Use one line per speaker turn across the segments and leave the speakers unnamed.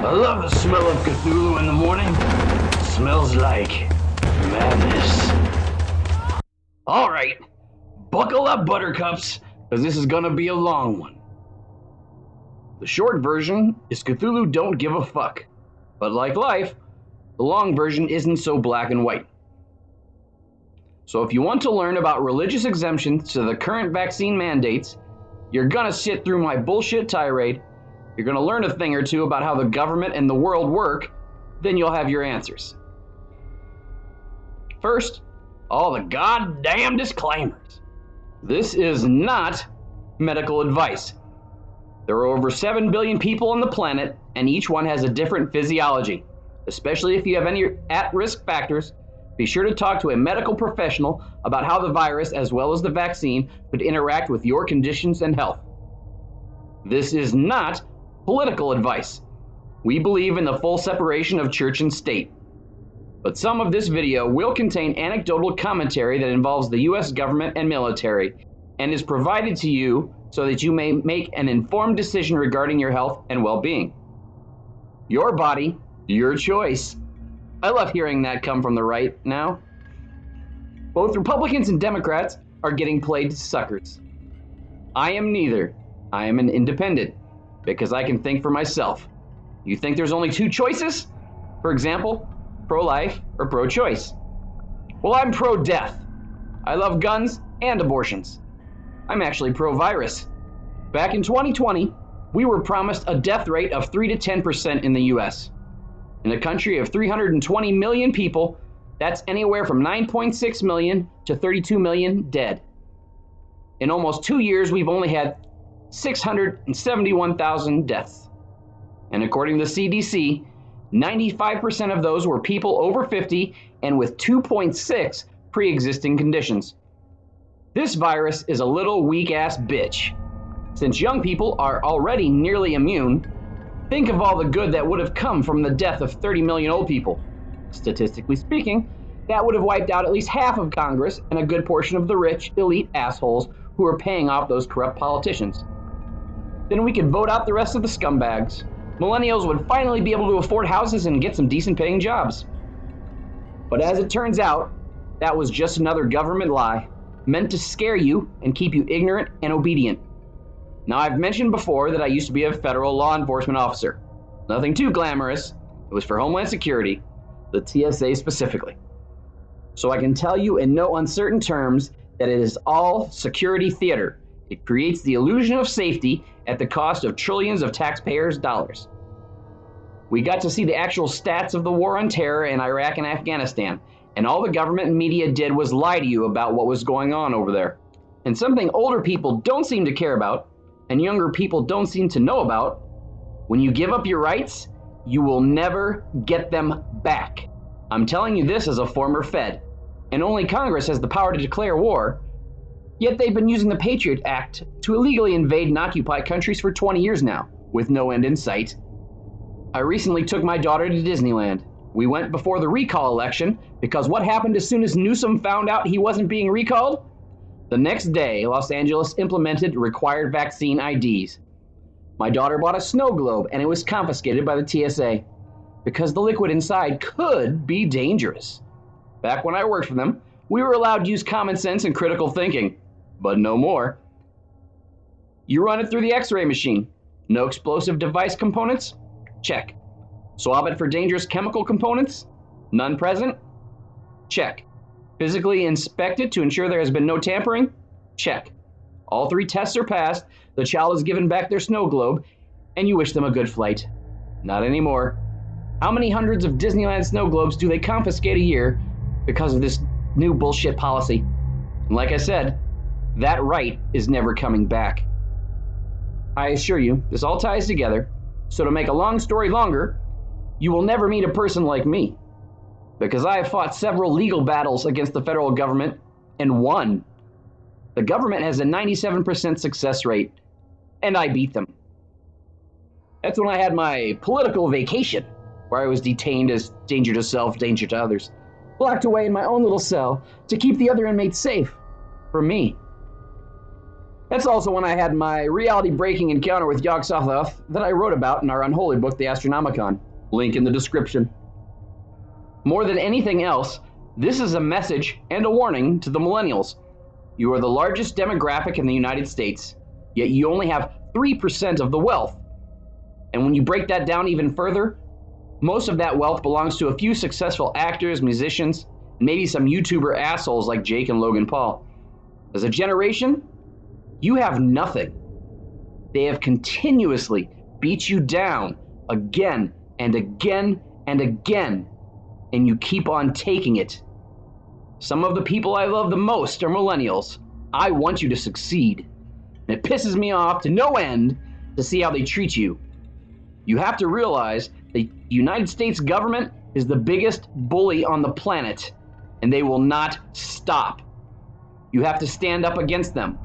I love the smell of Cthulhu in the morning. It smells like madness. Alright, buckle up, buttercups, because this is gonna be a long one. The short version is Cthulhu don't give a fuck. But like life, the long version isn't so black and white. So if you want to learn about religious exemptions to the current vaccine mandates, you're gonna sit through my bullshit tirade, you're gonna learn a thing or two about how the government and the world work, then you'll have your answers. First, all the goddamn disclaimers. This is not medical advice. There are over 7 billion people on the planet, and each one has a different physiology. Especially if you have any at-risk factors, be sure to talk to a medical professional about how the virus, as well as the vaccine, could interact with your conditions and health. This is not political advice. We believe in the full separation of church and state. But some of this video will contain anecdotal commentary that involves the U.S. government and military, and is provided to you so that you may make an informed decision regarding your health and well-being. Your body, your choice. I love hearing that come from the right now. Both Republicans and Democrats are getting played suckers. I am neither. I am an independent, because I can think for myself. You think there's only two choices? For example, pro-life or pro-choice. Well, I'm pro-death. I love guns and abortions. I'm actually pro-virus. Back in 2020, we were promised a death rate of 3 to 10% in the U.S. In a country of 320 million people, that's anywhere from 9.6 million to 32 million dead. In almost 2 years, we've only had 671,000 deaths. And according to the CDC, 95% of those were people over 50 and with 2.6 pre-existing conditions. This virus is a little weak-ass bitch. Since young people are already nearly immune, think of all the good that would have come from the death of 30 million old people. Statistically speaking, that would have wiped out at least half of Congress and a good portion of the rich, elite assholes who are paying off those corrupt politicians. Then we could vote out the rest of the scumbags. Millennials would finally be able to afford houses and get some decent paying jobs. But as it turns out, that was just another government lie, meant to scare you and keep you ignorant and obedient. Now, I've mentioned before that I used to be a federal law enforcement officer. Nothing too glamorous. It was for Homeland Security, the TSA specifically. So I can tell you in no uncertain terms that it is all security theater. It creates the illusion of safety at the cost of trillions of taxpayers' dollars. We got to see the actual stats of the war on terror in Iraq and Afghanistan, and all the government and media did was lie to you about what was going on over there. And something older people don't seem to care about, and younger people don't seem to know about, when you give up your rights, you will never get them back. I'm telling you this as a former Fed, and only Congress has the power to declare war, yet they've been using the Patriot Act to illegally invade and occupy countries for 20 years now, with no end in sight. I recently took my daughter to Disneyland. We went before the recall election, because what happened as soon as Newsom found out he wasn't being recalled? The next day, Los Angeles implemented required vaccine IDs. My daughter bought a snow globe and it was confiscated by the TSA because the liquid inside could be dangerous. Back when I worked for them, we were allowed to use common sense and critical thinking, but no more. You run it through the X-ray machine. No explosive device components? Check. Swab it for dangerous chemical components? None present? Check. Physically inspect it to ensure there has been no tampering? Check. All 3 tests are passed, the child is given back their snow globe, and you wish them a good flight. Not anymore. How many hundreds of Disneyland snow globes do they confiscate a year because of this new bullshit policy? And like I said, that right is never coming back. I assure you, this all ties together, so to make a long story longer, you will never meet a person like me. Because I have fought several legal battles against the federal government and won. The government has a 97% success rate, and I beat them. That's when I had my political vacation, where I was detained as danger to self, danger to others, locked away in my own little cell to keep the other inmates safe from me. That's also when I had my reality-breaking encounter with Yog-Sothoth that I wrote about in our unholy book, The Astronomicon. Link in the description. More than anything else, this is a message and a warning to the millennials. You are the largest demographic in the United States, yet you only have 3% of the wealth. And when you break that down even further, most of that wealth belongs to a few successful actors, musicians, and maybe some YouTuber assholes like Jake and Logan Paul. As a generation, you have nothing. They have continuously beat you down again and again and again, and you keep on taking it. Some of the people I love the most are millennials. I want you to succeed. And it pisses me off to no end to see how they treat you. You have to realize the United States government is the biggest bully on the planet, and they will not stop. You have to stand up against them.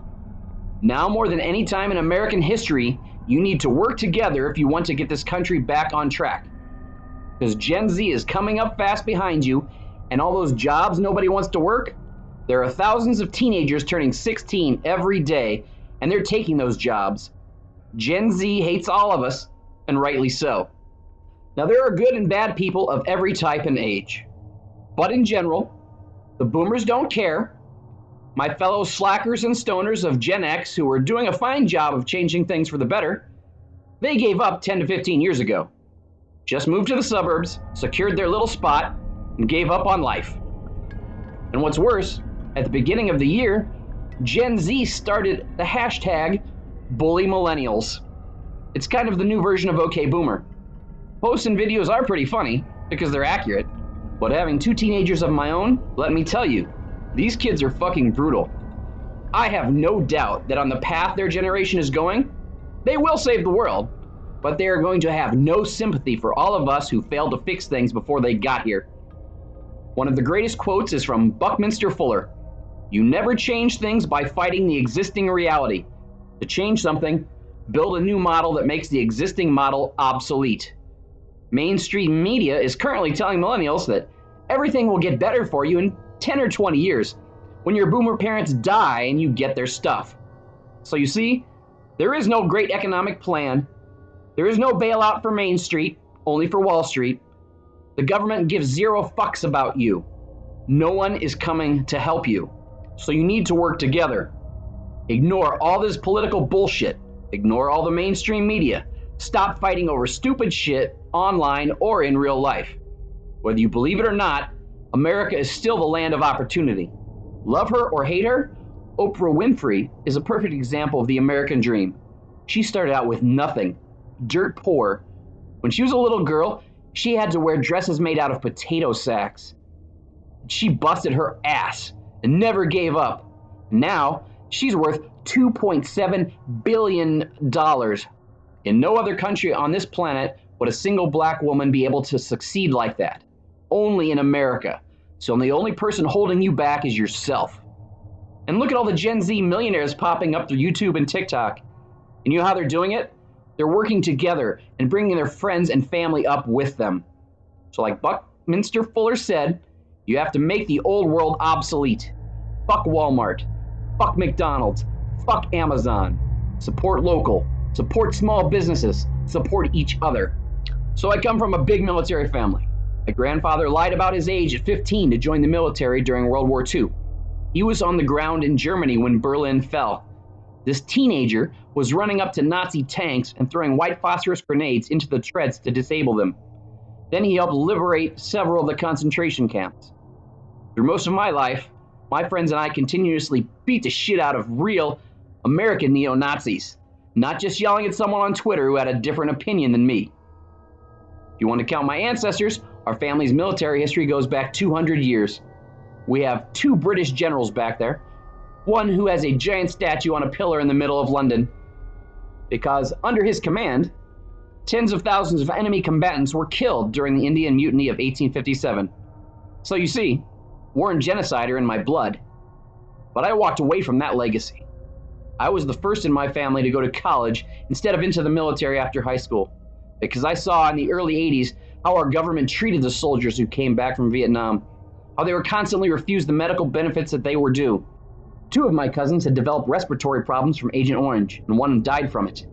Now more than any time in American history, you need to work together if you want to get this country back on track. Because Gen Z is coming up fast behind you, and all those jobs nobody wants to work, there are thousands of teenagers turning 16 every day, and they're taking those jobs. Gen Z hates all of us, and rightly so. Now there are good and bad people of every type and age. But in general, the boomers don't care. My fellow slackers and stoners of Gen X, who are doing a fine job of changing things for the better, they gave up 10 to 15 years ago. Just moved to the suburbs, secured their little spot, and gave up on life. And what's worse, at the beginning of the year, Gen Z started the hashtag #BullyMillennials. It's kind of the new version of OK Boomer. Posts and videos are pretty funny because they're accurate, but having two teenagers of my own, let me tell you, these kids are fucking brutal. I have no doubt that on the path their generation is going, they will save the world, but they are going to have no sympathy for all of us who failed to fix things before they got here. One of the greatest quotes is from Buckminster Fuller. You never change things by fighting the existing reality. To change something, build a new model that makes the existing model obsolete. Mainstream media is currently telling millennials that everything will get better for you in 10 or 20 years, when your boomer parents die and you get their stuff. So you see, there is no great economic plan. There is no bailout for Main Street, only for Wall Street. The government gives zero fucks about you. No one is coming to help you. So you need to work together. Ignore all this political bullshit. Ignore all the mainstream media. Stop fighting over stupid shit online or in real life. Whether you believe it or not, America is still the land of opportunity. Love her or hate her, Oprah Winfrey is a perfect example of the American dream. She started out with nothing, dirt poor. When she was a little girl, she had to wear dresses made out of potato sacks. She busted her ass and never gave up. Now, she's worth $2.7 billion. In no other country on this planet would a single black woman be able to succeed like that. Only in America. So the only person holding you back is yourself. And look at all the Gen Z millionaires popping up through YouTube and TikTok. And you know how they're doing it? They're working together and bringing their friends and family up with them. So like Buckminster Fuller said, you have to make the old world obsolete. Fuck Walmart. Fuck McDonald's. Fuck Amazon. Support local. Support small businesses. Support each other. So I come from a big military family. My grandfather lied about his age at 15 to join the military during World War II. He was on the ground in Germany when Berlin fell. This teenager was running up to Nazi tanks and throwing white phosphorus grenades into the treads to disable them. Then he helped liberate several of the concentration camps. Through most of my life, my friends and I continuously beat the shit out of real American neo-Nazis, not just yelling at someone on Twitter who had a different opinion than me. If you want to count my ancestors, our family's military history goes back 200 years. We have 2 British generals back there, one who has a giant statue on a pillar in the middle of London, because under his command, tens of thousands of enemy combatants were killed during the Indian Mutiny of 1857. So you see, war and genocide are in my blood. But I walked away from that legacy. I was the first in my family to go to college instead of into the military after high school, because I saw in the early 80s how our government treated the soldiers who came back from Vietnam, how they were constantly refused the medical benefits that they were due. Two of my cousins had developed respiratory problems from Agent Orange, and one died from it.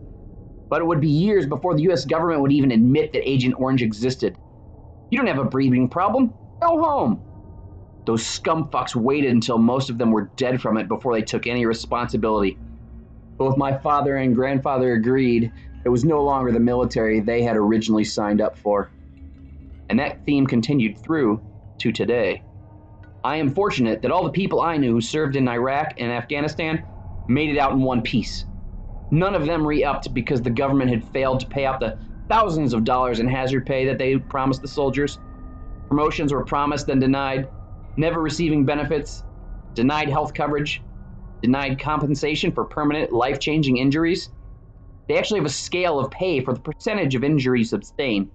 But it would be years before the US government would even admit that Agent Orange existed. You don't have a breathing problem. Go home. Those scumfucks waited until most of them were dead from it before they took any responsibility. Both my father and grandfather agreed it was no longer the military they had originally signed up for. And that theme continued through to today. I am fortunate that all the people I knew who served in Iraq and Afghanistan made it out in one piece. None of them re-upped because the government had failed to pay out the thousands of dollars in hazard pay that they promised the soldiers. Promotions were promised and denied, never receiving benefits, denied health coverage, denied compensation for permanent life-changing injuries. They actually have a scale of pay for the percentage of injuries sustained.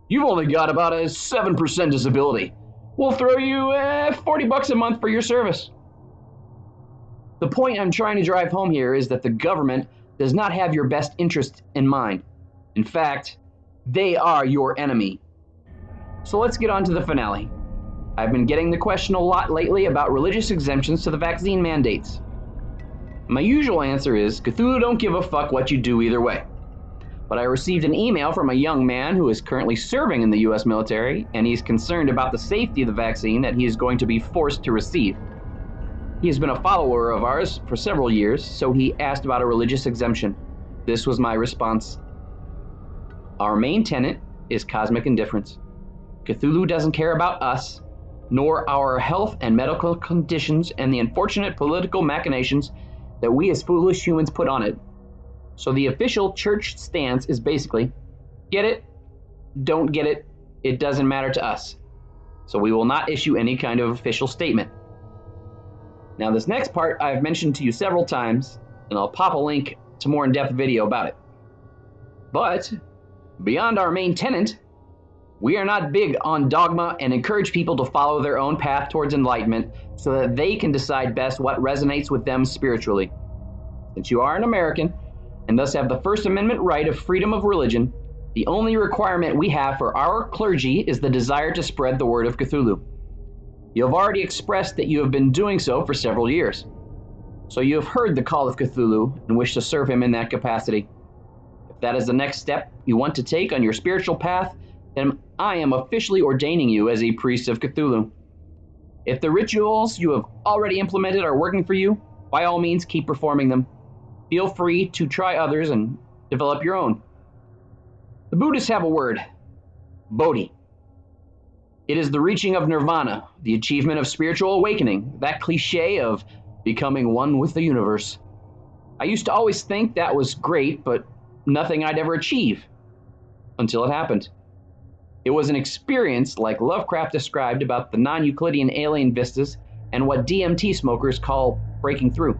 You've only got about a 7% disability. We'll throw you $40 a month for your service. The point I'm trying to drive home here is that the government does not have your best interest in mind. In fact, they are your enemy. So let's get on to the finale. I've been getting the question a lot lately about religious exemptions to the vaccine mandates. My usual answer is, Cthulhu don't give a fuck what you do either way. But I received an email from a young man who is currently serving in the US military, and he's concerned about the safety of the vaccine that he is going to be forced to receive. He has been a follower of ours for several years, so he asked about a religious exemption. This was my response. Our main tenet is cosmic indifference. Cthulhu doesn't care about us, nor our health and medical conditions and the unfortunate political machinations that we as foolish humans put on it. So the official church stance is basically, get it, don't get it, it doesn't matter to us. So we will not issue any kind of official statement. Now this next part I've mentioned to you several times, and I'll pop a link to more in-depth video about it. But beyond our main tenet, we are not big on dogma and encourage people to follow their own path towards enlightenment so that they can decide best what resonates with them spiritually. Since you are an American, and thus have the First Amendment right of freedom of religion, the only requirement we have for our clergy is the desire to spread the word of Cthulhu. You have already expressed that you have been doing so for several years. So you have heard the call of Cthulhu and wish to serve him in that capacity. If that is the next step you want to take on your spiritual path, then I am officially ordaining you as a priest of Cthulhu. If the rituals you have already implemented are working for you, by all means keep performing them. Feel free to try others and develop your own. The Buddhists have a word, bodhi. It is the reaching of nirvana, the achievement of spiritual awakening, that cliche of becoming one with the universe. I used to always think that was great, but nothing I'd ever achieve, until it happened. It was an experience like Lovecraft described about the non-Euclidean alien vistas and what DMT smokers call breaking through.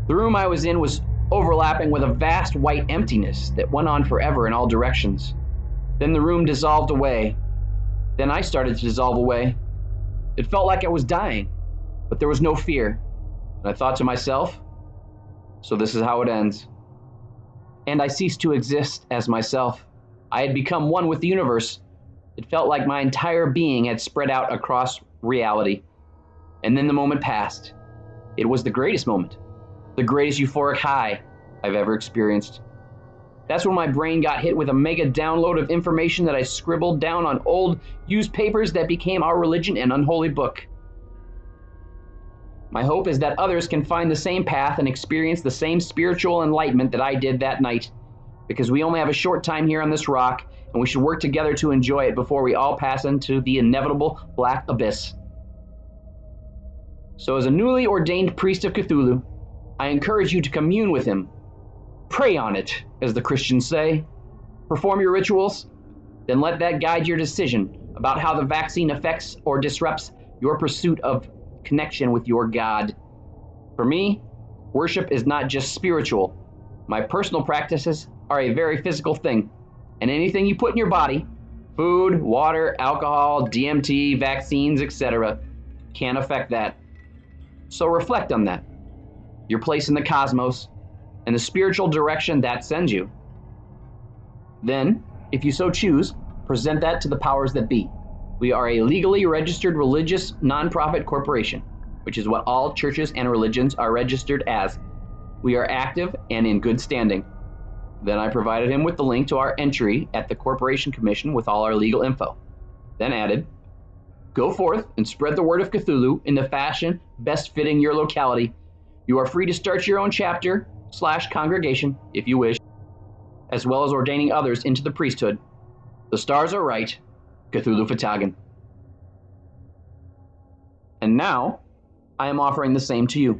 The room I was in was overlapping with a vast white emptiness that went on forever in all directions. Then the room dissolved away. Then I started to dissolve away. It felt like I was dying, but there was no fear. And I thought to myself, so this is how it ends. And I ceased to exist as myself. I had become one with the universe. It felt like my entire being had spread out across reality. And then the moment passed. It was the greatest moment. The greatest euphoric high I've ever experienced. That's when my brain got hit with a mega download of information that I scribbled down on old used papers that became our religion and unholy book. My hope is that others can find the same path and experience the same spiritual enlightenment that I did that night, because we only have a short time here on this rock, and we should work together to enjoy it before we all pass into the inevitable black abyss. So as a newly ordained priest of Cthulhu, I encourage you to commune with him. Pray on it, as the Christians say. Perform your rituals, then let that guide your decision about how the vaccine affects or disrupts your pursuit of connection with your God. For me, worship is not just spiritual. My personal practices are a very physical thing, and anything you put in your body, food, water, alcohol, DMT, vaccines, etc., can affect that. So reflect on that, your place in the cosmos, and the spiritual direction that sends you. Then, if you so choose, present that to the powers that be. We are a legally registered religious nonprofit corporation. which is what all churches and religions are registered as. We are active and in good standing. Then I provided him with the link to our entry at the Corporation Commission with all our legal info. Then added, go forth and spread the word of Cthulhu in the fashion best fitting your locality. You are free to start your own chapter/congregation if you wish, as well as ordaining others into the priesthood. The stars are right, Cthulhu Fhtagn. And now, I am offering the same to you.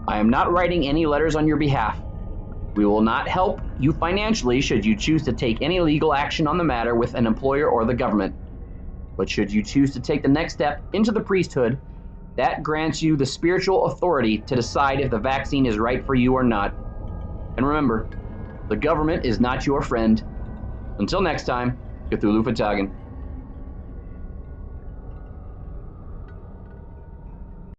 I am not writing any letters on your behalf. We will not help you financially should you choose to take any legal action on the matter with an employer or the government. But should you choose to take the next step into the priesthood, that grants you the spiritual authority to decide if the vaccine is right for you or not. And remember, the government is not your friend. Until next time, Cthulhu Fhtagn.